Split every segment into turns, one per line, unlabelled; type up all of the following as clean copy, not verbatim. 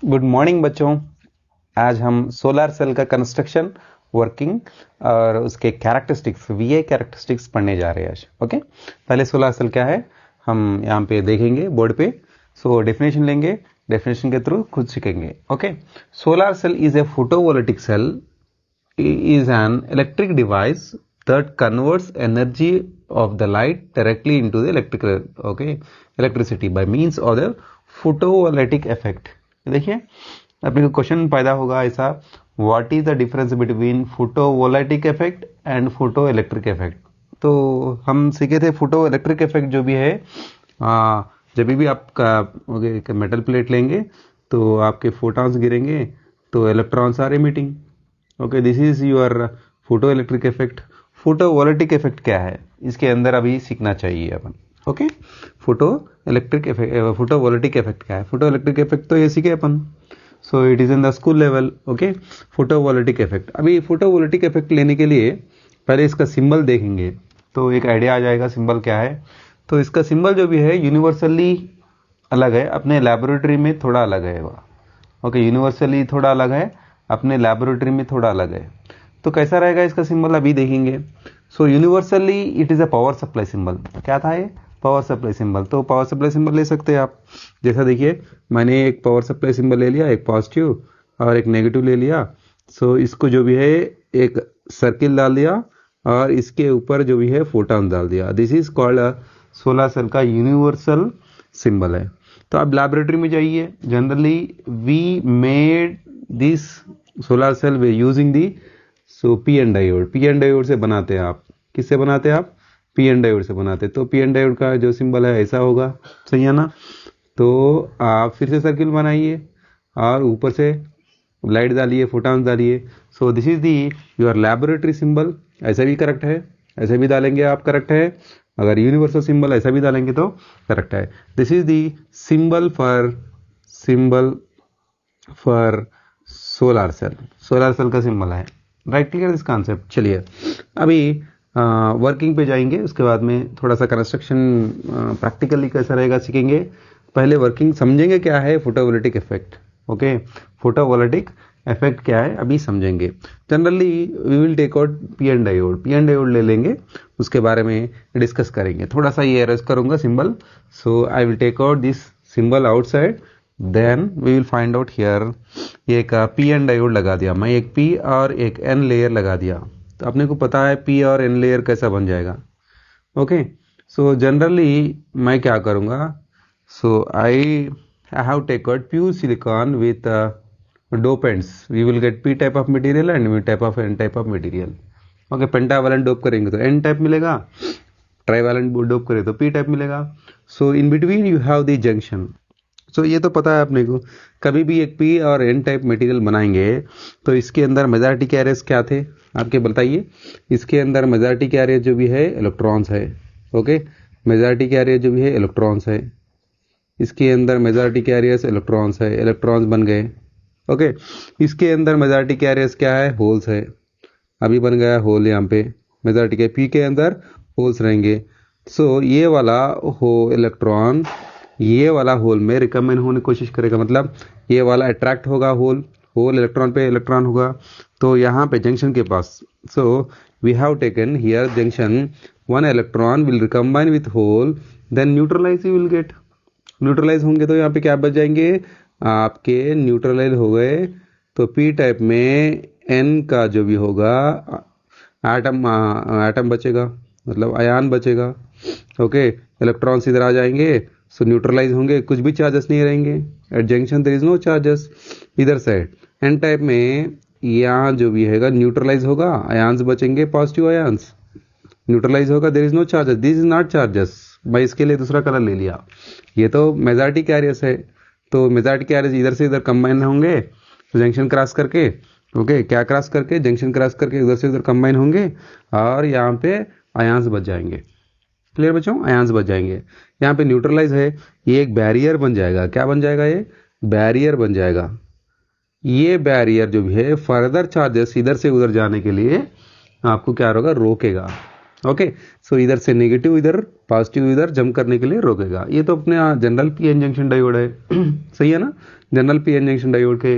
Good morning बच्चों। आज हम सोलर सेल का कंस्ट्रक्शन, वर्किंग और उसके कैरेक्टरिस्टिक्स, वीआई कैरेक्टरिस्टिक्स पढ़ने जा रहे हैं आज। ओके, पहले सोलर सेल क्या है हम यहाँ पे देखेंगे बोर्ड पे। सो डेफिनेशन लेंगे, डेफिनेशन के थ्रू खुद सीखेंगे। Okay, solar cell is a photovoltaic cell, is an electric device that converts energy of the light directly into the electricity by means of the photovoltaic effect। देखिए अपने को question पैदा होगा ऐसा, what is the difference between photovoltaic effect and photo electric effect. तो हम सीखे थे फोटो इलेक्ट्रिक इफेक्ट जो भी है, जब भी आपका मेटल प्लेट लेंगे तो आपके फोटॉन्स गिरेंगे तो electrons are emitting. Okay, this is your photoelectric effect. Photovoltaic effect क्या है इसके अंदर अभी सीखना चाहिए अपन। Okay, photoelectric effect, photovoltaic effect क्या है। फोटो इलेक्ट्रिक इफेक्ट तो ये सीखे अपन, so it is in the school level. Okay, photovoltaic effect. अभी फोटोवोल्टिक इफेक्ट लेने के लिए पहले इसका सिंबल देखेंगे तो एक आइडिया आ जाएगा सिंबल क्या है। तो इसका सिंबल जो भी है यूनिवर्सली अलग है, अपने लैबोरेटरी में थोड़ा अलग है वो। ओके, यूनिवर्सली थोड़ा अलग है, अपने लैबोरेटरी में थोड़ा अलग है। तो कैसा रहेगा इसका सिंबल अभी देखेंगे। So universally it is a power supply symbol. क्या था ये? Power supply symbol. तो पावर सप्लाई सिंबल ले सकते हैं आप। जैसा देखिए मैंने एक पावर सप्लाई सिंबल ले लिया, एक पॉजिटिव और एक नेगेटिव ले लिया। सो इसको जो भी है एक सर्किल डाल दिया और इसके ऊपर जो भी है फोटॉन डाल दिया। This is called solar cell का यूनिवर्सल सिंबल है। तो आप लैबोरेटरी में जाइए, generally we made this solar cell way using the P N diode. P N diode से बनाते हैं आप। किससे बनाते हैं आप? पी एन डायोड से बनाते हैं। तो पी एन डायोड का जो सिंबल है ऐसा होगा, सही है ना। तो आप फिर से सर्किल बनाइए और ऊपर से लाइट डालिए, फोटॉन्स डालिए। सो this is the your laboratory symbol. ऐसा भी करेक्ट है, ऐसा भी डालेंगे आप, करेक्ट है। अगर यूनिवर्सल सिंबल ऐसा भी डालेंगे तो करेक्ट है। This is the symbol for solar cell. Solar cell का सिंबल है, राइट। Clear this concept. चलिए अभी वर्किंग पे जाएंगे, उसके बाद में थोड़ा सा कंस्ट्रक्शन प्रैक्टिकली कैसा रहेगा सीखेंगे। पहले वर्किंग समझेंगे क्या है photovoltaic effect. Okay, photovoltaic effect क्या है अभी समझेंगे। Generally we will take out P N diode. P N diode ले लेंगे, उसके बारे में डिस्कस करेंगे। थोड़ा सा ये अरेस्ट करूंगा symbol. So I will take out this symbol outside, then we will find out here. एक पी एन डायोड लगा दिया मैं, एक पी और एक एन लेयर लगा दिया। तो अपने को पता है पी और एन लेयर कैसा बन जाएगा। ओके, सो जनरली मैं क्या करूंगा, so I have take out pure silicon with dopants. We will get P type of material and we type of N type of material. Okay, pentavalent dope करेंगे तो N type मिलेगा, trivalent dope करें तो P type मिलेगा। So in between you have the junction. So ये तो पता है अपने को, कभी भी एक पी और एन टाइप मटेरियल बनाएंगे तो इसके अंदर मेजॉरिटी कैरियर्स क्या थे आपके बताइए। इसके अंदर मेजॉरिटी कैरियर जो भी है इलेक्ट्रॉन्स है। ओके, मेजॉरिटी कैरियर जो भी है इलेक्ट्रॉन्स है। इसके अंदर मेजॉरिटी कैरियर्स इलेक्ट्रॉन्स है, इलेक्ट्रॉन्स बन गए। ओके, इसके अंदर मेजॉरिटी कैरियर्स क्या है? होल्स है। अभी बन गया होल यहाँ पे। मेजॉरिटी के पी के अंदर होल्स रहेंगे। सो ये वाला हो इलेक्ट्रॉन ये वाला होल में रिकमेंड होने की कोशिश करेगा, मतलब ये वाला अट्रैक्ट होगा, होल इलेक्ट्रॉन पे इलेक्ट्रॉन होगा तो यहाँ पे जंक्शन के पास। So we have taken here junction, one electron will recombine with hole, then neutralise you will get. Neutralise होंगे तो यहाँ पे क्या बच जाएंगे आपके? न्यूट्रलाइज हो गए तो पी टाइप में एन का जो भी होगा एटम बचेगा, मतलब आयन बचेगा। ओके, इलेक्ट्रॉन्स इधर आ जाएंगे, सो न्यूट्रलाइज होंगे, कुछ भी चार्जेस नहीं रहेंगे। At junction there is no charges. इधर साइड एन टाइप में यहाँ जो भी है न्यूट्रलाइज होगा, आयन्स बचेंगे, पॉजिटिव आयन्स। न्यूट्रलाइज होगा, there is no charges, this is not charges. मैं इसके लिए दूसरा कलर ले लिया। ये तो मेजॉरिटी कैरियर्स है, तो मेजॉरिटी कैरियर्स इधर से इधर कंबाइन होंगे जंक्शन क्रॉस करके। ओके, क्या क्रॉस करके? जंक्शन क्रॉस करके उधर से उधर कंबाइन होंगे और यहाँ पे आयन्स बच जाएंगे। क्लियर बच्चों? आयन्स बच जाएंगे। यहाँ पे न्यूट्रलाइज है, ये एक बैरियर बन जाएगा। क्या बन जाएगा? ये बैरियर बन जाएगा। ये बैरियर जो भी है फर्दर चार्जेस इधर से उधर जाने के लिए आपको क्या होगा? रोकेगा। ओके। सो इधर से नेगेटिव इधर, पॉजिटिव इधर जंप करने के लिए रोकेगा। ये तो अपने जनरल पीएन जंक्शन डायोड है सही है ना, जनरल पीएन जंक्शन डायोड के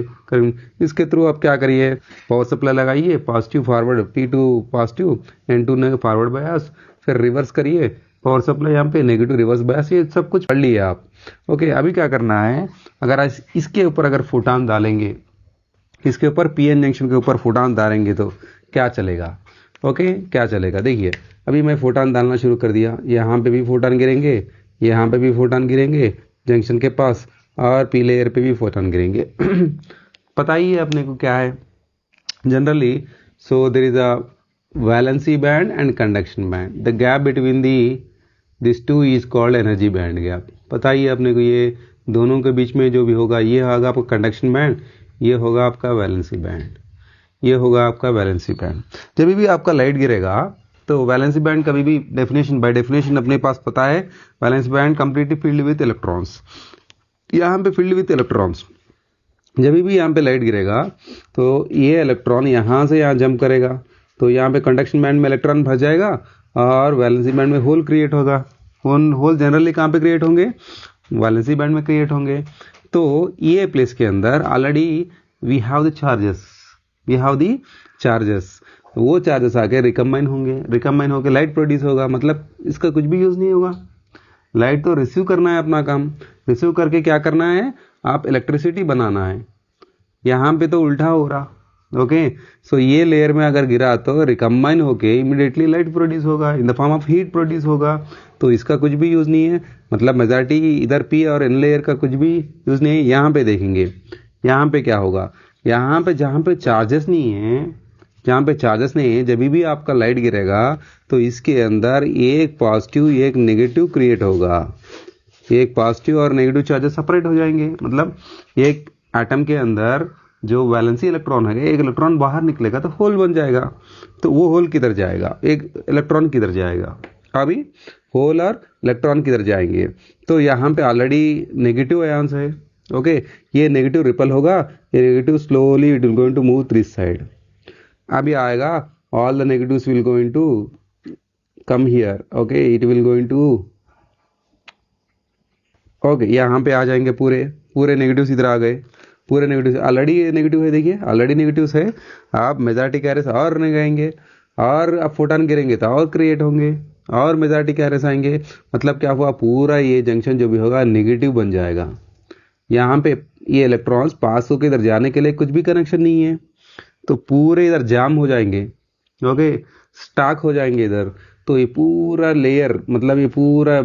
इसके थ्रू आप क्या करिए, पावर सप्लाई लगाइए, positive forward P2 positive, N2 ने फॉरवर्ड बायस, फिर रिवर्स करिए पावर सप्लाई यहाँ पे, नेगेटिव रिवर्स बायस, ये सब कुछ पढ़ लिए आप। ओके, अभी क्या करना है, अगर इसके ऊपर अगर फोटान डालेंगे, इसके ऊपर पीएन जंक्शन के ऊपर फोटान डालेंगे तो क्या चलेगा। ओके, क्या चलेगा, देखिए अभी मैं फोटान डालना शुरू कर दिया, यहाँ पे भी फोटान गिरेंगे, यहाँ पे भी फोटान गिरेंगे जंक्शन के पास, और पी लेयर पे भी फोटान गिरेंगे पता ही है अपने को क्या है generally. So there is a valency band and conduction band, the gap between this two is called energy band gap. पता ही है अपने को, ये दोनों के बीच में जो भी होगा, ये होगा आपका कंडक्शन बैंड, ये होगा आपका वैलेंसी बैंड, ये होगा आपका वैलेंसी बैंड। जब भी आपका लाइट गिरेगा तो वैलेंसी बैंड कभी भी डेफिनेशन, बाय डेफिनेशन अपने पास पता है, valency band completely field with electrons, यहाँ पे फील्ड विद इलेक्ट्रॉन्स। जब भी यहाँ पे लाइट गिरेगा तो ये इलेक्ट्रॉन यहाँ से यहाँ जंप करेगा, तो यहाँ पे कंडक्शन बैंड में इलेक्ट्रॉन भर जाएगा और वैलेंसी बैंड में होल क्रिएट होगा। होल जनरली कहाँ पे क्रिएट होंगे, वैलेंसी बैंड में क्रिएट होंगे। तो ये प्लेस के अंदर already we have the charges, we have the charges, वो चार्जेस आके रिकम्बाइन होंगे, रिकम्बाइन होकर लाइट प्रोड्यूस होगा, मतलब इसका कुछ भी यूज नहीं होगा। लाइट तो रिसीव करना है अपना काम, रिसीव करके क्या करना है, आप इलेक्ट्रिसिटी बनाना है। यहाँ पे तो उल्टा हो रहा। ओके, सो ये लेयर में अगर गिरा तो रिकम्बाइन होके इमीडिएटली लाइट प्रोड्यूस होगा, in the form of heat produce होगा, तो इसका कुछ भी यूज नहीं है। मतलब मेजॉरिटी इधर पी और इन लेयर का कुछ भी यूज नहीं है। यहाँ पे देखेंगे, यहाँ पे क्या होगा, यहाँ पे जहाँ पे चार्जेस नहीं है, जहाँ पे चार्जेस नहीं है, जब भी आपका लाइट गिरेगा तो इसके अंदर एक पॉजिटिव एक नेगेटिव क्रिएट होगा, एक पॉजिटिव और नेगेटिव चार्जेस सेपरेट हो जाएंगे। मतलब एक एटम के अंदर जो वैलेंसी इलेक्ट्रॉन है, एक इलेक्ट्रॉन बाहर निकलेगा तो होल बन जाएगा, तो वो होल किधर जाएगा, एक इलेक्ट्रॉन किधर जाएगा, अभी होल और इलेक्ट्रॉन किधर जाएंगे। तो यहाँ पे ऑलरेडी नेगेटिव आयंस है। ओके, ये नेगेटिव रिपल होगा, ये negative slowly it will going to move this side. अभी आएगा all the negatives will going to come here. Okay, it will going to, okay यहाँ पे आ जाएंगे, पूरे नेगेटिव्स इधर आ गए, पूरे नेगेटिव, ऑलरेडी नेगेटिव है, देखिए ऑलरेडी नेगेटिव्स है। आप मेजॉरिटी कैरियर्स और लगाएंगे, और अब फोटॉन गिरेंगे तो और क्रिएट होंगे, और मेजॉरिटी कैरियर्स आएंगे। मतलब क्या हुआ, पूरा ये जंक्शन जो भी होगा नेगेटिव बन जाएगा। यहाँ पे ये इलेक्ट्रॉन्स पास होकर इधर जाने के लिए कुछ भी कनेक्शन नहीं है, तो पूरे इधर जाम हो जाएंगे। ओके, स्टॉक हो जाएंगे इधर। तो ये पूरा लेयर, मतलब ये पूरा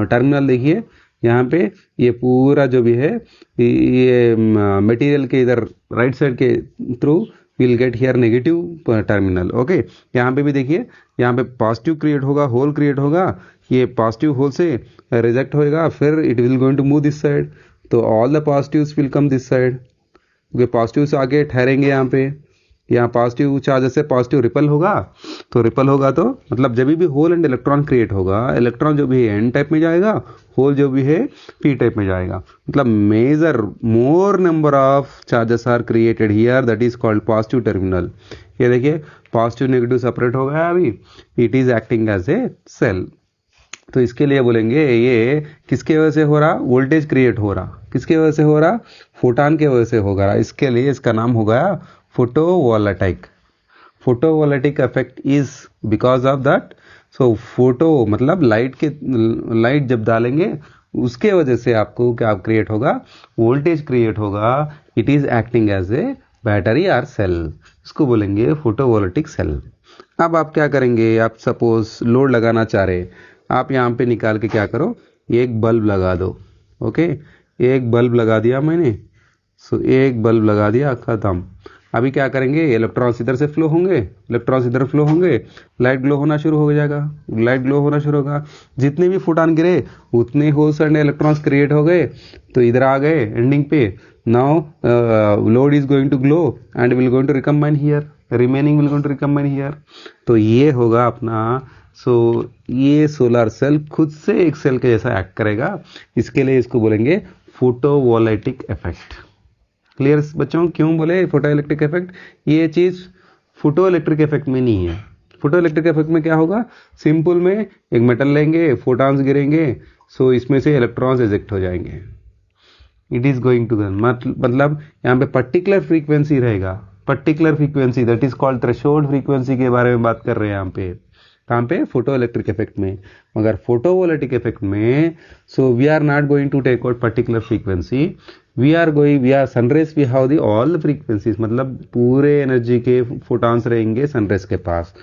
टर्मिनल देखिए, यहाँ पे ये पूरा जो भी है, ये मटेरियल के इधर राइट साइड के through will get here negative terminal. Okay, यहाँ पे भी देखिए, यहाँ पे पॉजिटिव क्रिएट होगा, होल क्रिएट होगा, ये पॉजिटिव होल से रिजेक्ट होएगा, फिर it will going to move this side, तो all the positives will come this side. Positive से आगे ठहरेंगे, यहाँ पे यहाँ पॉजिटिव चार्ज से पॉजिटिव रिपल होगा, तो रिपल होगा तो मतलब जब भी होल एंड इलेक्ट्रॉन क्रिएट होगा, इलेक्ट्रॉन जो भी है एन टाइप में जाएगा, होल जो भी है पी टाइप में जाएगा। मतलब major more number of charges are created here, that is called positive terminal. ये देखिए पॉजिटिव नेगेटिव सेपरेट हो गया अभी, it is acting as a cell. तो इसके लिए बोलेंगे ये किसके वजह से हो रहा, वोल्टेज क्रिएट हो रहा, किसके वजह से हो रहा, फोटान के वजह से हो रहा। इसके लिए इसका नाम हो गया photovoltaic. Photovoltaic effect is because of that. So photo मतलब लाइट जब डालेंगे उसके वजह से आपको क्या क्रिएट होगा, वोल्टेज क्रिएट होगा। It is acting as a battery और सेल, इसको बोलेंगे फोटोवोल्टाइक सेल। अब आप क्या करेंगे, आप सपोज लोड लगाना चाह रहे, आप यहाँ पे निकाल के क्या करो, एक बल्ब लगा दो। ओके, एक बल्ब लगा दिया मैंने, सो एक बल्ब लगा दिया, खत्म। अभी क्या करेंगे, इलेक्ट्रॉन्स इधर से फ्लो होंगे, इलेक्ट्रॉन्स इधर फ्लो होंगे, लाइट ग्लो होना शुरू हो जाएगा, लाइट ग्लो होना शुरू होगा। जितने भी फोटॉन गिरे उतने होल्स एंड इलेक्ट्रॉन्स क्रिएट हो गए, तो इधर आ गए एंडिंग पे। Now load is going to glow and will going to recombine here, remaining will going to recombine here. तो ये होगा अपना। सो ये सोलर सेल खुद से एक सेल के जैसा एक्ट करेगा, इसके लिए इसको बोलेंगे फोटोवोल्टाइक इफेक्ट। क्लियर बच्चों, क्यों बोले फोटो इलेक्ट्रिक इफेक्ट? ये चीज फोटो इलेक्ट्रिक इफेक्ट में नहीं है, फोटो इलेक्ट्रिक इफेक्ट में क्या होगा, सिंपल में एक मेटल लेंगे, फोटॉन्स गिरेंगे, सो इसमें से इलेक्ट्रॉन्स इजेक्ट हो जाएंगे। इट इज गोइंग टू मतलब यहाँ पे पर्टिकुलर फ्रीक्वेंसी रहेगा, particular frequency that is called threshold frequency के बारे में बात कर रहे हैं यहाँ पे। कहाँ पे, फोटो इलेक्ट्रिक इफेक्ट में। मगर फोटोवोल्टिक इफेक्ट में so we are not going to take out particular frequency, we are sunrays we have the all frequencies, मतलब पूरे एनर्जी के फोटॉन्स रहेंगे सनरेज के पास।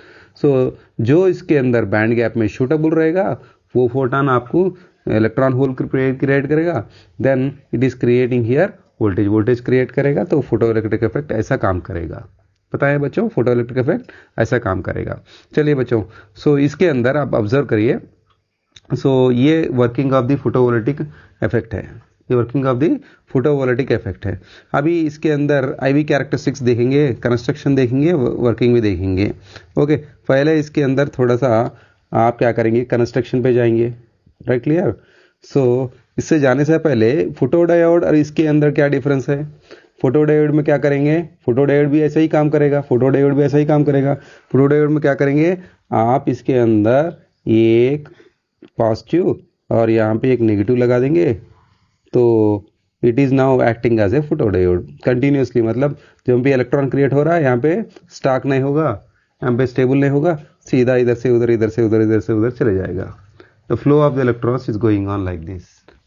सो जो इसके अंदर बैंड गैप में शूटेबल रहेगा वो फोटॉन आपको इलेक्ट्रॉन होल क्रिएट करेगा, then it is creating here voltage create करेगा। तो फोटो इलेक्ट्रिक इफेक्ट ऐसा काम करेगा। पता है बच्चों, फोटो इलेक्ट्रिक इफेक्ट ऐसा काम करेगा। चलिए बच्चों, सो इसके अंदर आप ऑब्जर्व करिए, सो ये working of the photovoltaic effect है, ये working of the photovoltaic effect है। अभी इसके अंदर आईवी कैरेक्टरिस्टिक्स देखेंगे, कंस्ट्रक्शन देखेंगे, वर्किंग भी देखेंगे। ओके, पहले इसके अंदर थोड़ा सा आप क्या करेंगे, कंस्ट्रक्शन पे जाएंगे, राइट, क्लियर। सो इससे जाने से पहले फोटोडायोड और इसके अंदर क्या डिफरेंस है। फोटोडायोड में क्या करेंगे, फोटोडायोड भी ऐसा ही काम करेगा, फोटोडायोड भी ऐसा ही काम करेगा। फोटोडायोड में क्या करेंगे, आप इसके अंदर एक पॉजिटिव और यहाँ पे एक नेगेटिव लगा देंगे, तो it is now acting as a photodiode continuously, मतलब जब भी इलेक्ट्रॉन क्रिएट हो रहा है यहाँ पे स्टॉक नहीं होगा, यहाँ पे स्टेबल नहीं होगा, सीधा इधर से उधर, इधर से उधर, इधर से उधर चले जाएगा। The flow of the electrons is going on like this.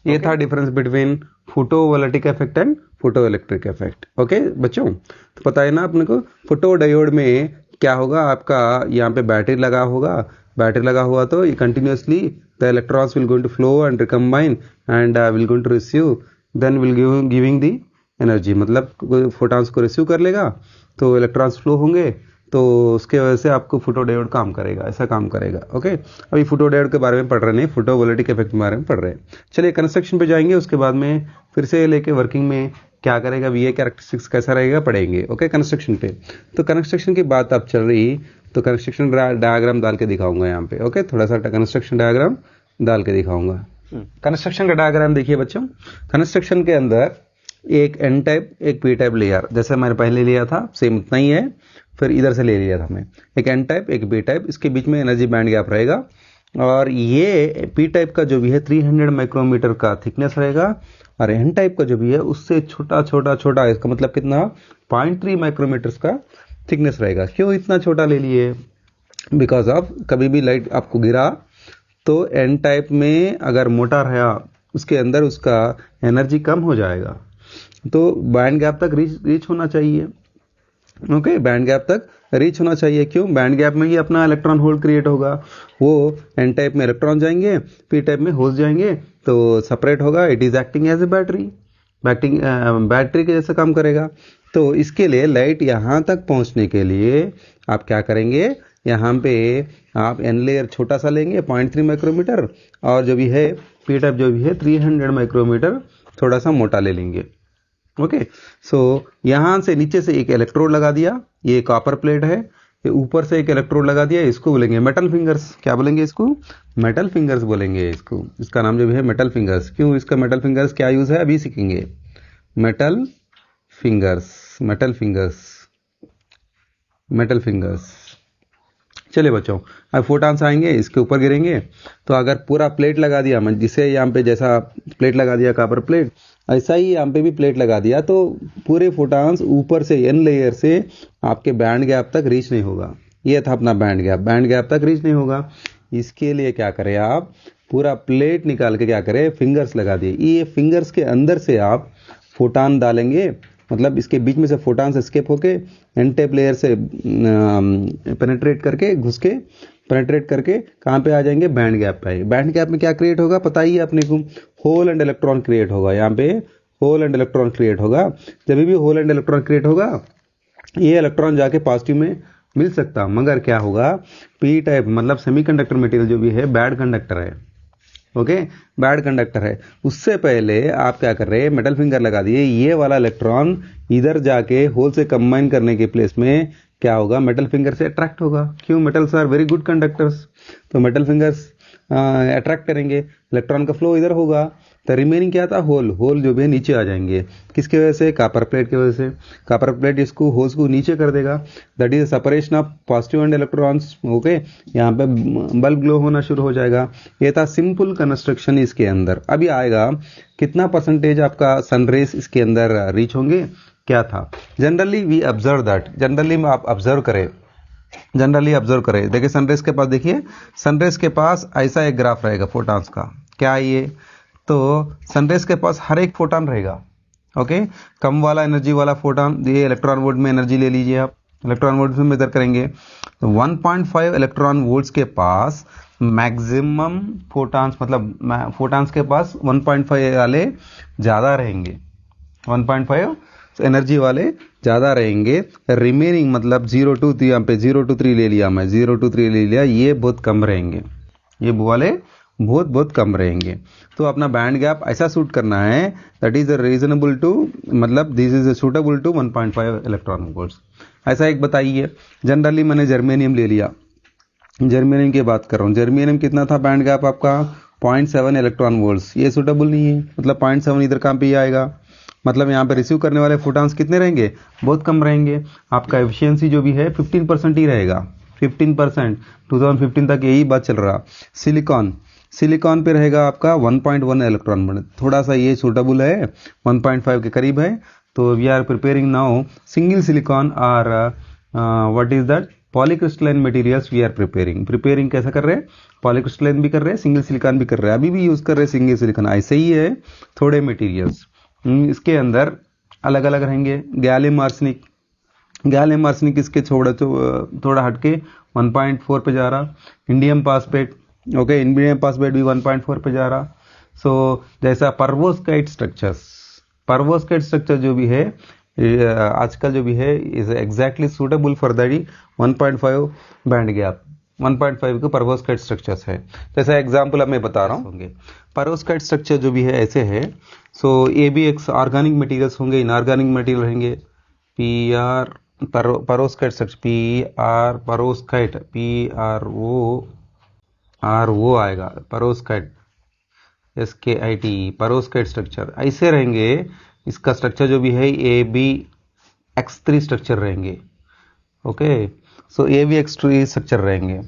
ये था difference between photovoltaic effect and photo electric effect. Okay बच्चों, तो पता है ना अपने को, फोटोडायोड में क्या होगा, आपका यहाँ पे बैटरी लगा होगा, बैटरी लगा हुआ तो ये continuously the electrons will going to flow and recombine and will going to receive, then will giving the energy, मतलब फोटॉन्स को रिसीव कर लेगा तो इलेक्ट्रॉन्स फ्लो होंगे, तो उसके वजह से आपको फोटोडायोड काम करेगा, ऐसा काम करेगा। ओके, अभी फोटोडायोड के बारे में पढ़ रहे नहीं, फोटोवोल्टिक इफेक्ट के बारे में पढ़ रहे हैं। चलिए कंस्ट्रक्शन पे जाएंगे, उसके बाद में फिर से लेके वर्किंग में क्या करेगा, वीए कैरेक्टरिस्टिक्स कैसा रहेगा पढ़ेंगे। ओके, कंस्ट्रक्शन पे, तो कंस्ट्रक्शन की बात अब चल रही, तो कंस्ट्रक्शन डायग्राम डाल के दिखाऊंगा यहाँ पे। ओके, थोड़ा सा कंस्ट्रक्शन डायग्राम डाल के दिखाऊंगा। कंस्ट्रक्शन का डायग्राम देखिए बच्चों, कंस्ट्रक्शन के अंदर एक एन टाइप एक पी टाइप लेयर, जैसे मैंने पहले लिया था सेम उतना ही है, फिर इधर से ले लिया था मैं, एक एन टाइप एक पी टाइप, इसके बीच में एनर्जी बैंड गैप रहेगा, और ये पी टाइप का जो भी है 300 माइक्रोमीटर का थिकनेस रहेगा, और एन टाइप का जो भी है उससे छोटा छोटा छोटा, इसका मतलब कितना, 0.3 माइक्रोमीटर का थिकनेस रहेगा। क्यों इतना छोटा ले लिए, बिकॉज ऑफ कभी भी लाइट आपको गिरा तो एन टाइप में अगर मोटा रहा उसके अंदर उसका एनर्जी कम हो जाएगा, तो बैंड गैप तक रीच होना चाहिए। ओके, बैंड गैप तक रीच होना चाहिए। क्यों, बैंड गैप में ही अपना इलेक्ट्रॉन होल क्रिएट होगा, वो एन टाइप में इलेक्ट्रॉन जाएंगे, पी टाइप में होल्स जाएंगे, तो सेपरेट होगा, it is acting as a battery के जैसा काम करेगा। तो इसके लिए लाइट यहाँ तक पहुँचने के लिए आप क्या करेंगे, यहाँ पे आप एन लेयर छोटा सा लेंगे 0.3 माइक्रोमीटर, और जो भी है पी टाइप जो भी है 300 माइक्रोमीटर थोड़ा सा मोटा ले लेंगे। ओके, सो यहाँ से नीचे से एक इलेक्ट्रोड लगा दिया, ये कॉपर प्लेट है, ये ऊपर से एक इलेक्ट्रोड लगा दिया, इसको बोलेंगे मेटल फिंगर्स। क्या बोलेंगे इसको, मेटल फिंगर्स बोलेंगे इसको, इसका नाम जो भी है मेटल फिंगर्स। क्यों इसका मेटल फिंगर्स क्या यूज है अभी सीखेंगे, metal fingers, metal fingers, metal fingers. चलिए बच्चों, अब फोटॉन्स आएंगे, इसके ऊपर गिरेंगे, तो अगर पूरा प्लेट लगा दिया, जिसे यहाँ पे जैसा प्लेट लगा दिया कॉपर प्लेट, ऐसा ही यहाँ पे भी प्लेट लगा दिया, तो पूरे फोटॉन्स ऊपर से एन लेयर से आपके बैंड गैप तक रीच नहीं होगा। ये था अपना बैंड गैप तक रीच नहीं होगा। इसके लिए क्या करें, आप पूरा प्लेट निकाल के क्या करें, फिंगर्स लगा दिए। ये फिंगर्स के अंदर से आप फोटॉन डालेंगे, मतलब इसके बीच में से फोटॉन्स एस्केप होके एन टाइप लेयर से पेनिट्रेट करके, घुस के पेनिट्रेट करके कहाँ पे आ जाएंगे, बैंड गैप पे। बैंड गैप में क्या क्रिएट होगा पता ही है अपने को, होल एंड इलेक्ट्रॉन क्रिएट होगा। यहाँ पे होल एंड इलेक्ट्रॉन क्रिएट होगा। जब भी होल एंड इलेक्ट्रॉन क्रिएट होगा, ये इलेक्ट्रॉन जाके पॉजिटिव में मिल सकता, मगर क्या होगा, पी टाइप मतलब सेमीकंडक्टर मटेरियल जो भी है बैड कंडक्टर है। ओके, बैड कंडक्टर है। उससे पहले आप क्या कर रहे हैं, मेटल फिंगर लगा दिए, ये वाला इलेक्ट्रॉन इधर जाके होल से कंबाइन करने के प्लेस में क्या होगा, मेटल फिंगर से अट्रैक्ट होगा। क्यों, metals are very good conductors, तो मेटल फिंगर्स अट्रैक्ट करेंगे, इलेक्ट्रॉन का फ्लो इधर होगा, तो रिमेनिंग क्या था, होल। होल जो भी है नीचे आ जाएंगे, किसके वजह से, कॉपर प्लेट की वजह से। कॉपर प्लेट इसको होल्स को नीचे कर देगा, that is separation of positive and electrons. Okay, यहाँ पे बल्ब ग्लो होना शुरू हो जाएगा। ये था सिंपल कंस्ट्रक्शन इसके अंदर। अभी आएगा कितना परसेंटेज आपका सनरेज इसके अंदर रीच होंगे, क्या था। Generally we observe that, generally आप ऑब्जर्व करें, देखिए सनरेज के पास, देखिए सनरेज के पास ऐसा एक ग्राफ रहेगा फोटॉन्स का। क्या ये, तो सनरेज के पास हर एक फोटॉन रहेगा। ओके, कम वाला एनर्जी वाला फोटॉन, ये इलेक्ट्रॉन वोल्ट में एनर्जी ले लीजिए आप, इलेक्ट्रॉन वोल्ट में मेजर करेंगे तो 1.5 इलेक्ट्रॉन वोल्ट्स के पास मैक्सिमम फोटॉन्स, मतलब फोटॉन्स के पास 1.5 वाले ज़्यादा रहेंगे, 1.5 एनर्जी वाले ज़्यादा रहेंगे। रिमेनिंग मतलब 0 to 3, यहाँ पे 0 to 3 ले लिया मैं, 0 to 3 ले लिया, ये बहुत कम रहेंगे, ये वाले बहुत कम रहेंगे। तो अपना बैंड गैप ऐसा सूट करना है, दैट इज रीजनेबल टू, मतलब this is suitable to 1.5 electron volts. ऐसा एक बताइए। जनरली मैंने जर्मेनियम ले लिया, जर्मेनियम की बात कर रहा हूँ। जर्मेनियम कितना था बैंड गैप आपका, 0.7 इलेक्ट्रॉन वोल्ट्स। ये सूटेबल नहीं है, मतलब 0.7 इधर कहाँ पे आएगा, मतलब यहाँ पे रिसीव करने वाले फोटॉन्स कितने रहेंगे, बहुत कम रहेंगे। आपका एफिशिएंसी जो भी है 15% ही रहेगा, 15%। 2015 तक यही बात चल रहा। सिलिकॉन पे रहेगा आपका 1.1 इलेक्ट्रॉन वोल्ट, थोड़ा सा ये सूटेबल है, 1.5 के करीब है। तो we are preparing now single silicon और what is that, polycrystalline materials we are preparing कैसा कर रहे हैं, पॉलीक्रिस्टलाइन भी कर रहे हैं, सिंगल सिलिकॉन भी कर रहे हैं। अभी भी यूज कर रहे हैं सिंगल सिलिकॉन, ऐसे ही है थोड़े मटेरियल्स इसके अंदर अलग अलग रहेंगे। गैलियम आर्सेनिक इसके थोड़ा हटके 1.4 पे जा रहा। Indium phosphate, okay, indium phosphate भी 1.4 पे जा रहा। सो जैसा परवोस्काइट स्ट्रक्चर जो भी है आजकल जो भी है is exactly suitable for that 1.5 band gap, 1.5 के परवोस्काइट स्ट्रक्चर्स है। जैसा एग्जांपल अब मैं बता रहा हूँ, परवोस्काइट स्ट्रक्चर जो भी है ऐसे है। सो ABX ऑर्गेनिक मटेरियल्स होंगे, इनऑर्गेनिक मटेरियल रहेंगे। परोस्काइट स्ट्रक्चर, परोस्काइट PRO आएगा, परोस्काइट SKIT, परोस्काइट स्ट्रक्चर ऐसे रहेंगे। इसका स्ट्रक्चर जो भी है ABX3 स्ट्रक्चर रहेंगे। ओके, सो ABX3 स्ट्रक्चर रहेंगे।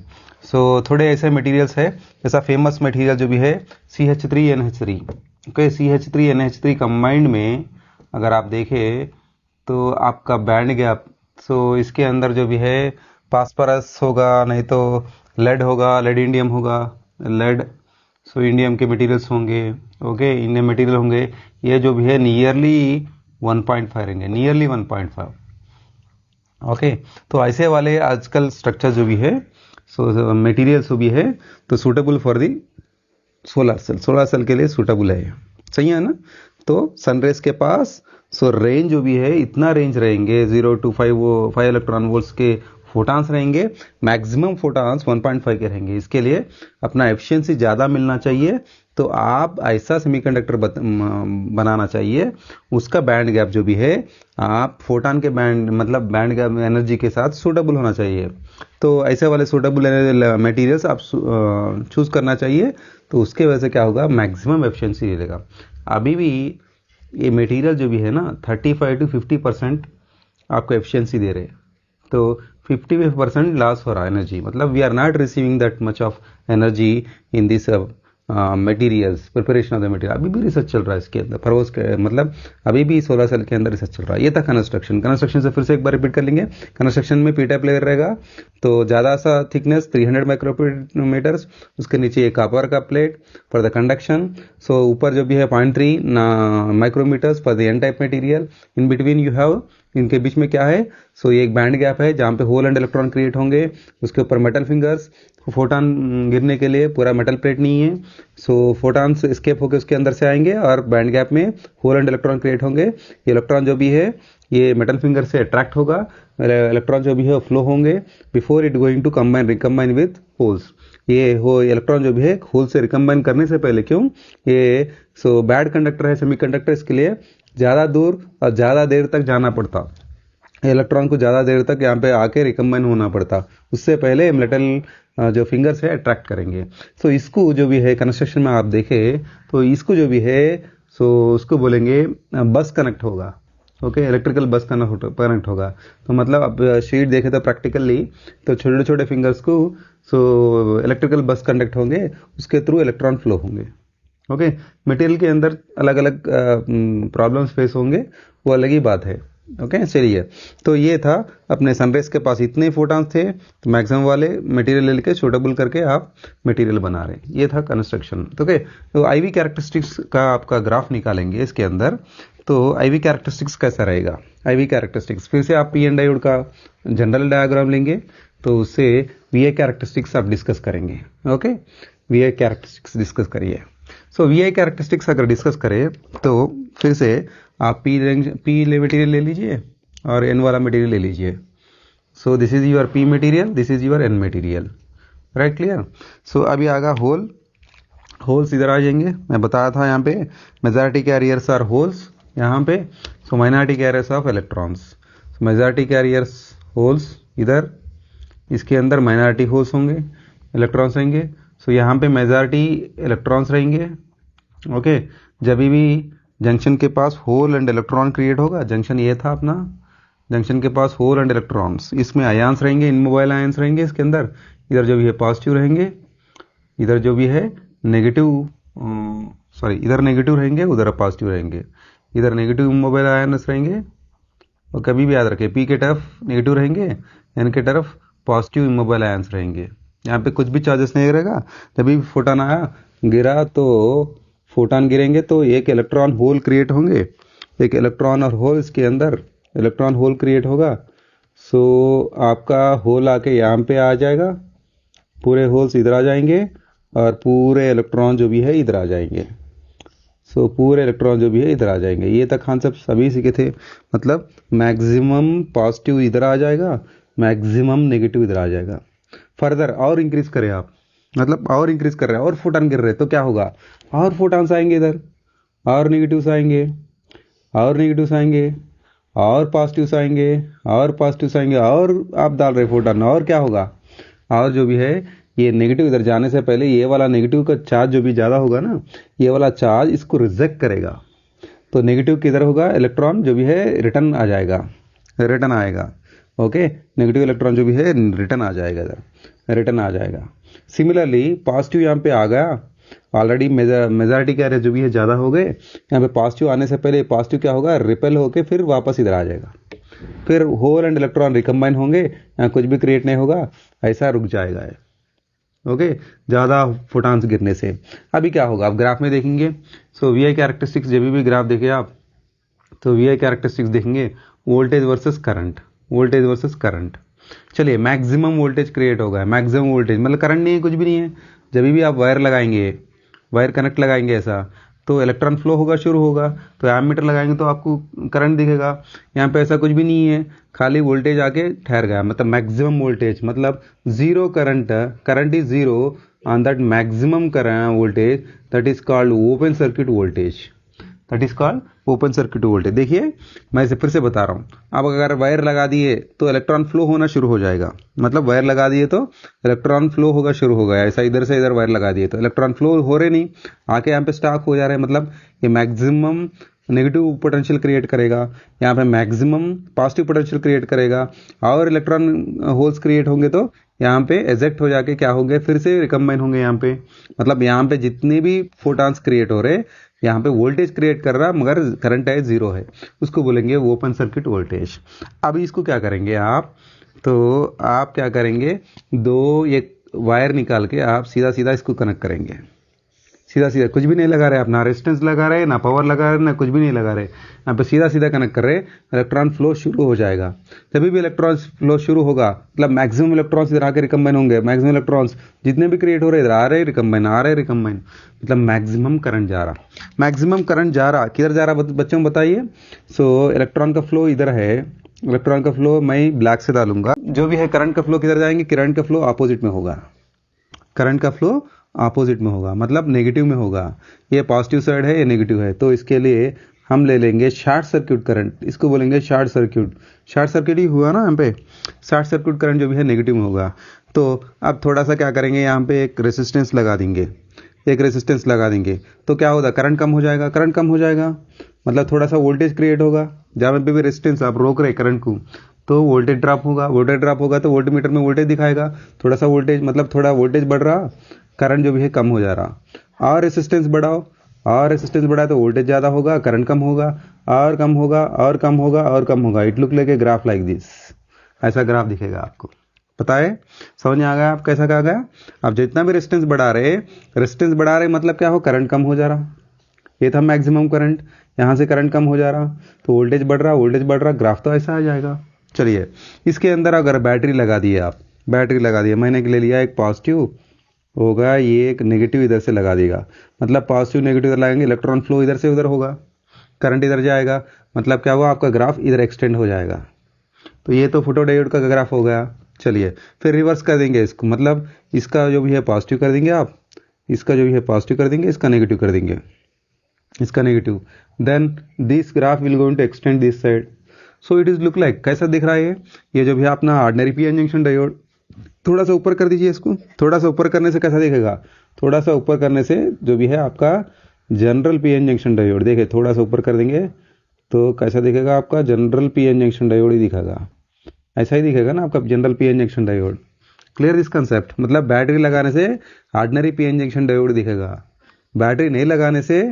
सो थोड़े ऐसे मटेरियल्स है, जैसा फेमस मटेरियल जो भी है CH3NH3। ओके, CH3NH3 कंबाइंड में अगर आप देखें तो आपका बैंड गैप, सो इसके अंदर जो भी है फास्फोरस होगा, नहीं तो लेड होगा, लेड इंडियम होगा, लेड, सो इंडियम के मटेरियल्स होंगे। ओके, इंडियम मटेरियल होंगे। ये जो भी है नियरली 1.5 रहेंगे, नियरली 1.5। ओके, तो ऐसे वाले आजकल स्ट्रक्चर जो भी है, सो मटेरियल्स जो भी है, तो suitable for the solar cell के लिए सूटेबल है, सही है ना। तो सनरेज के पास सो रेंज जो भी है इतना रेंज रहेंगे, 0 to 5 इलेक्ट्रॉन वोल्ट्स के फोटॉन्स रहेंगे। मैक्सिमम फोटॉन्स 1.5 के रहेंगे। इसके लिए अपना एफिशिएंसी ज़्यादा मिलना चाहिए, तो आप ऐसा सेमीकंडक्टर बनाना चाहिए, उसका बैंड गैप जो भी है आप फोटॉन के बैंड गैप एनर्जी के साथ सूटेबल होना चाहिए। तो ऐसे वाले सूटेबल मटेरियल्स आप चूज करना चाहिए, तो उसके वजह से क्या होगा, मैक्सिमम एफिशिएंसी मिलेगा। अभी भी ये मटेरियल जो भी है ना 35 to 50% आपको एफिशिएंसी दे रहे हैं, तो 50% लॉस हो रहा है एनर्जी, मतलब we are not receiving that much of energy in this materials, preparation of the material. अभी भी रिसर्च चल रहा है इसके अंदर, फरोज के मतलब अभी भी सोलर सेल के अंदर रिसर्च चल रहा है। ये था कंस्ट्रक्शन से फिर से एक बार रिपीट कर लेंगे। कंस्ट्रक्शन में पी टाइप लेयर रहेगा, तो ज़्यादा सा थिकनेस 300 माइक्रोमीटर्स, उसके नीचे एक कॉपर का plate for the conduction. So ऊपर जो भी है 0.3 micrometers for the N type material. In between you have, इनके बीच में क्या है, सो ये एक बैंड गैप है जहाँ पे होल एंड इलेक्ट्रॉन क्रिएट होंगे। उसके ऊपर मेटल फिंगर्स, फोटॉन गिरने के लिए पूरा मेटल प्लेट नहीं है, सो फोटॉन्स एस्केप होकर उसके अंदर से आएंगे और बैंड गैप में होल एंड इलेक्ट्रॉन क्रिएट होंगे। ये इलेक्ट्रॉन जो भी है ये मेटल फिंगर से अट्रैक्ट होगा, इलेक्ट्रॉन जो भी है फ्लो होंगे before it going to recombine with holes. ये हो इलेक्ट्रॉन जो भी है होल से रिकम्बाइन करने से पहले, क्यों, ये सो बैड कंडक्टर है सेमीकंडक्टर, इसके लिए ज़्यादा दूर और ज़्यादा देर तक जाना पड़ता। इलेक्ट्रॉन को ज़्यादा देर तक यहाँ पे आके रिकम्बाइन होना पड़ता, उससे पहले मेटल जो फिंगर्स है अट्रैक्ट करेंगे। सो इसको जो भी है कंस्ट्रक्शन में आप देखें तो इसको जो भी है सो उसको बोलेंगे बस कनेक्ट होगा। ओके, इलेक्ट्रिकल बस कनेक्ट होगा। तो मतलब अब शीट देखे तो प्रैक्टिकली तो छोटे छोटे फिंगर्स को सो इलेक्ट्रिकल बस कनेक्ट होंगे, उसके थ्रू इलेक्ट्रॉन फ्लो होंगे। ओके, मटेरियल के अंदर अलग अलग प्रॉब्लम्स फेस होंगे, वो अलग ही बात है। ओके, चलिए, तो ये था अपने सनराइज के पास इतने फोटॉन्स थे, तो मैक्सिमम वाले मटेरियल लेके सूटेबल करके आप मटेरियल बना रहे, ये था कंस्ट्रक्शन। ओके, तो आईवी कैरेक्टरिस्टिक्स का आपका ग्राफ निकालेंगे इसके अंदर। तो आईवी कैरेक्टरिस्टिक्स कैसा रहेगा? आईवी कैरेक्टरिस्टिक्स फिर से आप पी एन डायोड का जनरल डायग्राम लेंगे, तो उससे वी कैरेक्टरिस्टिक्स आप डिस्कस करेंगे। ओके, वी कैरेक्टरिस्टिक्स डिस्कस करिए। सो वी कैरेक्टरिस्टिक्स अगर डिस्कस करें तो फिर से आप पी मटेरियल ले लीजिए और एन वाला मटेरियल ले लीजिए। So this is your P material, this is your N material, right, clear. So अभी आगा होल्स इधर आ जाएंगे। मैं बताया था यहाँ पे मेजॉरिटी कैरियर्स आर होल्स यहाँ पे, so minority carriers of electrons. Majority carriers holes इधर, इसके अंदर माइनॉरिटी होल्स होंगे, इलेक्ट्रॉन्स रहेंगे। सो यहाँ पे मेजॉरिटी इलेक्ट्रॉन्स रहेंगे। ओके, जब भी जंक्शन के पास होल एंड इलेक्ट्रॉन क्रिएट होगा, जंक्शन ये था अपना, जंक्शन के पास होल एंड इलेक्ट्रॉन्स, इसमें आयंस रहेंगे, इनमोबाइल आयंस रहेंगे इसके अंदर। इधर जो भी है पॉजिटिव रहेंगे, इधर जो भी है नेगेटिव, सॉरी इधर नेगेटिव रहेंगे, उधर पॉजिटिव रहेंगे। इधर नेगेटिव इनमोबाइल आयंस रहेंगे, और कभी भी याद रखें पी के तरफ नेगेटिव रहेंगे, एन के तरफ पॉजिटिव इमोबाइल आयंस रहेंगे। यहाँ पे कुछ भी चार्जेस नहीं रहेगा। जब भी फोटॉन आया गिरा तो फोटॉन गिरेंगे तो एक इलेक्ट्रॉन होल क्रिएट होंगे, एक इलेक्ट्रॉन और होल इसके अंदर इलेक्ट्रॉन होल क्रिएट होगा। सो आपका होल आके यहाँ पे आ जाएगा, पूरे होल्स इधर आ जाएंगे और पूरे इलेक्ट्रॉन जो भी है इधर आ जाएंगे। सो पूरे इलेक्ट्रॉन जो भी है इधर आ जाएंगे। ये तक कॉन्सेप्ट सभी सीखे थे, मतलब मैक्सिमम पॉजिटिव इधर आ जाएगा, मैक्सिमम नेगेटिव इधर आ जाएगा। फर्दर और इंक्रीज करें आप, मतलब और इंक्रीज कर रहे हैं और फोटॉन गिर रहे हैं तो क्या होगा, और फोटॉन्स आएंगे इधर, और नेगेटिव्स आएंगे, और नेगेटिव्स आएंगे, और पॉजिटिव्स आएंगे, और पॉजिटिव्स आएंगे, और आप डाल रहे फोटॉन, और क्या होगा, और जो भी है ये नेगेटिव इधर जाने से पहले ये वाला नेगेटिव का चार्ज जो भी ज़्यादा होगा ना, ये वाला चार्ज इसको रिजेक्ट करेगा। तो नेगेटिव किधर होगा, इलेक्ट्रॉन जो भी है रिटर्न आ जाएगा, रिटर्न आएगा। ओके, नेगेटिव इलेक्ट्रॉन जो भी है रिटर्न आ जाएगा, इधर रिटर्न आ जाएगा। सिमिलरली पॉजिटिव यहाँ पे आ गया, ऑलरेडी मेजॉरिटी क्या जो भी है ज़्यादा हो गए, यहाँ पे पॉजिटिव आने से पहले पॉजिटिव क्या होगा, रिपेल होके फिर वापस इधर आ जाएगा, फिर होल एंड इलेक्ट्रॉन रिकम्बाइन होंगे, यहाँ कुछ भी क्रिएट नहीं होगा, ऐसा रुक जाएगा है। ओके, ज़्यादा फोटॉन्स गिरने से। अभी क्या होगा आप ग्राफ में देखेंगे। सो वी आई कैरेक्टरिस्टिक्स जब भी ग्राफ देखें आप, तो वी आई कैरेक्टरिस्टिक्स देखेंगे voltage versus current, voltage versus current. चलिए, मैक्सिमम वोल्टेज क्रिएट होगा, मैक्सिमम वोल्टेज मतलब करंट नहीं है, कुछ भी नहीं है। जब भी आप वायर लगाएंगे, वायर कनेक्ट लगाएंगे ऐसा, तो इलेक्ट्रॉन फ्लो होगा, शुरू होगा, तो एमीटर लगाएंगे तो आपको करंट दिखेगा। यहाँ पे ऐसा कुछ भी नहीं है, खाली वोल्टेज आके ठहर गया, मतलब मैक्सिमम वोल्टेज, मतलब zero current, current is zero on that maximum current voltage, that is called open circuit voltage, that is called open circuit voltage. देखिए मैं इसे फिर से बता रहा हूँ, आप अगर वायर लगा दिए तो इलेक्ट्रॉन फ्लो होना शुरू हो जाएगा, मतलब वायर लगा दिए तो इलेक्ट्रॉन फ्लो होगा शुरू हो गया, ऐसा इधर से इधर वायर लगा दिए तो इलेक्ट्रॉन फ्लो हो रहे नहीं, आके यहाँ पे स्टॉक हो जा रहे हैं, मतलब ये मैक्सिमम नेगेटिव पोटेंशियल क्रिएट करेगा, यहाँ पे मैक्सिमम पॉजिटिव पोटेंशियल क्रिएट करेगा, और इलेक्ट्रॉन होल्स क्रिएट होंगे तो यहाँ पे एजेक्ट हो जाके क्या होंगे, फिर से रिकम्बाइन होंगे यहाँ पे। मतलब यहाँ पे जितने भी फोटॉन्स क्रिएट हो रहे, यहाँ पे वोल्टेज क्रिएट कर रहा मगर करंट है जीरो है, उसको बोलेंगे ओपन सर्किट वोल्टेज। अभी इसको क्या करेंगे आप, तो आप क्या करेंगे, दो एक वायर निकाल के आप सीधा सीधा इसको कनेक्ट करेंगे, सीधा सीधा, कुछ भी नहीं लगा रहे आप, ना रेजिस्टेंस लगा रहे, ना पावर लगा रहे, ना कुछ भी नहीं लगा रहे, यहाँ पे सीधा सीधा कनेक्ट कर रहे, इलेक्ट्रॉन फ्लो शुरू हो जाएगा। तभी भी इलेक्ट्रॉन फ्लो शुरू होगा, मतलब मैक्सिमम इलेक्ट्रॉन्स इधर आके रिकम्बाइन होंगे, मैक्सिमम इलेक्ट्रॉन्स जितने भी क्रिएट हो रहे इधर आ रहे रिकम्बाइन, आ रहे रिकम्बाइन, मतलब मैक्सिमम करंट जा रहा, मैक्सिमम करंट जा रहा, किधर जा रहा बच्चों बताइए। सो इलेक्ट्रॉन का फ्लो इधर है, इलेक्ट्रॉन का फ्लो मैं ब्लैक से डालूंगा, जो भी है करंट का फ्लो किधर जाएंगे, करंट का फ्लो अपोजिट में होगा, करंट का फ्लो अपोजिट में होगा, मतलब नेगेटिव में होगा। ये पॉजिटिव साइड है, ये नेगेटिव है, तो इसके लिए हम ले लेंगे शॉर्ट सर्किट करंट, इसको बोलेंगे शॉर्ट सर्किट। शॉर्ट सर्किट ही हुआ ना यहाँ पे, शॉर्ट सर्किट करंट जो भी है नेगेटिव में होगा। तो अब थोड़ा सा क्या करेंगे, यहाँ पे एक रेसिस्टेंस लगा देंगे, एक रेसिस्टेंस लगा देंगे तो क्या होगा, करंट कम हो जाएगा। करंट कम हो जाएगा मतलब थोड़ा सा वोल्टेज क्रिएट होगा। जहाँ पे भी रेसिस्टेंस आप रोक रहे करंट को तो वोल्टेज ड्रॉप होगा, वोल्टेज ड्रॉप होगा तो वोल्टमीटर में वोल्टेज दिखाएगा। थोड़ा सा वोल्टेज मतलब थोड़ा वोल्टेज बढ़ रहा, करंट जो भी है कम हो जा रहा। और रेसिस्टेंस बढ़ाओ, और रेसिस्टेंस बढ़ाए तो वोल्टेज ज़्यादा होगा, करंट कम होगा, और कम होगा, और कम होगा, और कम होगा। It look like a graph like this, ऐसा ग्राफ दिखेगा आपको। पता है, समझ में आ गया आप कैसा कहा गया। अब जितना भी रेजिस्टेंस बढ़ा रहे, रेजिस्टेंस बढ़ा रहे मतलब क्या हो, करंट कम हो जा रहा। ये था मैक्सिमम करंट, यहाँ से करंट कम हो जा रहा तो वोल्टेज बढ़ रहा, वोल्टेज बढ़ रहा, ग्राफ तो ऐसा आ जाएगा। चलिए इसके अंदर अगर बैटरी लगा दिए आप, बैटरी लगा दिए, मैंने ले लिया एक पॉजिटिव होगा, ये एक नेगेटिव इधर से लगा देगा, मतलब पॉजिटिव नेगेटिव इधर लगाएंगे, इलेक्ट्रॉन फ्लो इधर से उधर होगा, करंट इधर जाएगा, मतलब क्या हुआ, आपका ग्राफ इधर एक्सटेंड हो जाएगा। तो ये तो फोटोडायोड का ग्राफ हो गया। चलिए फिर रिवर्स कर देंगे इसको, मतलब इसका जो भी है पॉजिटिव कर देंगे आप, इसका जो भी है पॉजिटिव कर देंगे, इसका नेगेटिव कर देंगे, इसका negative. Then this graph will going to extend this side. So it is look like, कैसा दिख रहा है ये जो भी है अपना ऑर्डिनरी पीएन जंक्शन डायोड। थोड़ा सा ऊपर कर दीजिए इसको, थोड़ा सा ऊपर करने से कैसा दिखेगा, थोड़ा सा ऊपर करने से जो भी है आपका जनरल पीएन जंक्शन डायोड, देखिए थोड़ा सा ऊपर कर देंगे तो कैसा दिखेगा, आपका जनरल पीएन जंक्शन डायोड ही दिखेगा। ऐसा ही दिखेगा ना आपका general PN junction diode. Clear this concept, मतलब बैटरी लगाने से ऑर्डिनरी पीएन जंक्शन डायोड दिखेगा, बैटरी नहीं लगाने से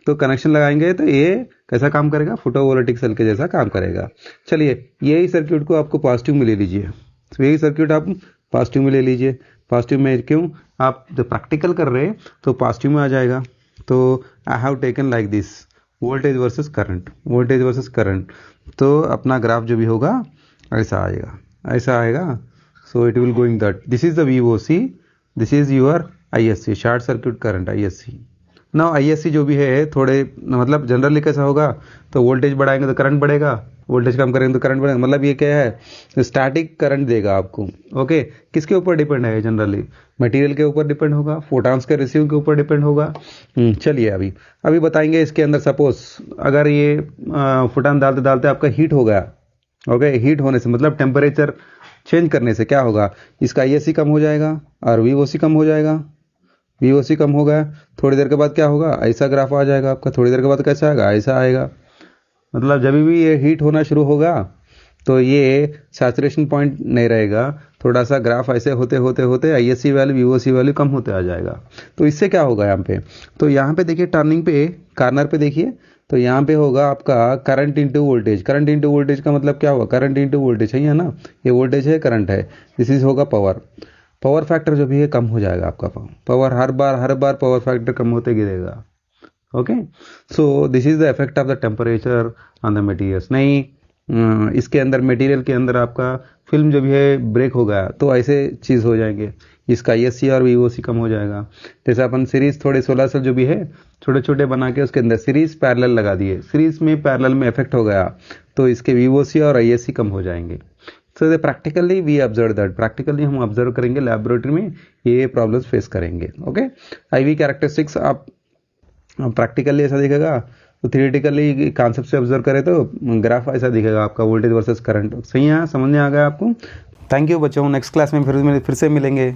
तो कनेक्शन लगाएंगे तो ये कैसा काम करेगा, फोटोवोल्टिक सेल के जैसा काम करेगा। चलिए यही सर्किट को आपको पॉजिटिव में ले लीजिए, तो यही सर्किट आप पॉजिटिव में ले लीजिए। पॉजिटिव में क्यों, आप जब प्रैक्टिकल कर रहे हैं तो पॉजिटिव में आ जाएगा। तो I have taken like this voltage versus current, voltage versus current, तो अपना ग्राफ जो भी होगा ऐसा आएगा, ऐसा आएगा। So it will going that, this is the VOC, this is your ISC, short circuit current ISC। ना ISC जो भी है थोड़े मतलब जनरली कैसा होगा, तो वोल्टेज बढ़ाएंगे तो करंट बढ़ेगा, वोल्टेज कम करेंगे तो करंट बढ़ेगा, मतलब ये क्या है, स्टैटिक करंट देगा आपको। ओके, किसके ऊपर डिपेंड है जनरली, मटेरियल के ऊपर डिपेंड होगा, फोटॉन्स के रिसीव के ऊपर डिपेंड होगा। चलिए अभी बताएंगे इसके अंदर सपोज अगर ये फोटॉन डालते डालते आपका हीट हो गया, ओके, हीट होने से मतलब टेम्परेचर चेंज करने से क्या होगा, इसका ISC कम हो जाएगा और VOC कम हो जाएगा। VOC कम हो गया, थोड़ी देर के बाद क्या होगा, ऐसा ग्राफ आ जाएगा आपका। थोड़ी देर के बाद कैसा आएगा, ऐसा आएगा। मतलब जब भी ये हीट होना शुरू होगा तो ये सैचुरेशन पॉइंट नहीं रहेगा, थोड़ा सा ग्राफ ऐसे होते होते होते ISC वैल्यू VOC वैल्यू कम होते आ जाएगा। तो इससे क्या होगा यहाँ पे, तो यहाँ पे देखिए टर्निंग पे कार्नर पे देखिए, तो यहाँ पे होगा आपका current into voltage. Current into voltage का मतलब क्या होगा, करंट इंटू वोल्टेज है ना, ये वोल्टेज है करंट है, दिस इज होगा पावर। पावर फैक्टर जो भी है कम हो जाएगा आपका, पावर हर बार पावर फैक्टर कम होते गिरेगा। Okay, so this is the effect of the temperature on the materials. नहीं इसके अंदर मटेरियल के अंदर आपका फिल्म जो भी है ब्रेक हो गया तो ऐसे चीज़ हो जाएंगे, इसका ISC और VOC कम हो जाएगा। जैसे अपन सीरीज थोड़े 16 सेल जो भी है छोटे छोटे बना के उसके अंदर सीरीज पैरेलल लगा दिए, सीरीज में पैरेलल में इफेक्ट हो गया तो इसके VOC और ISC कम हो जाएंगे। So practically we observe that, practically हम ऑब्जर्व करेंगे लैबोरेटरी में ये प्रॉब्लम्स फेस करेंगे। ओके, IV कैरेक्टरिस्टिक्स आप प्रैक्टिकली ऐसा दिखेगा, तो थियोरेटिकली कॉन्सेप्ट से ऑब्जर्व करें तो ग्राफ ऐसा दिखेगा आपका, वोल्टेज वर्सेस करंट। सही है, समझ में आ गया आपको। थैंक यू बच्चों, नेक्स्ट क्लास में फिर से मिलेंगे।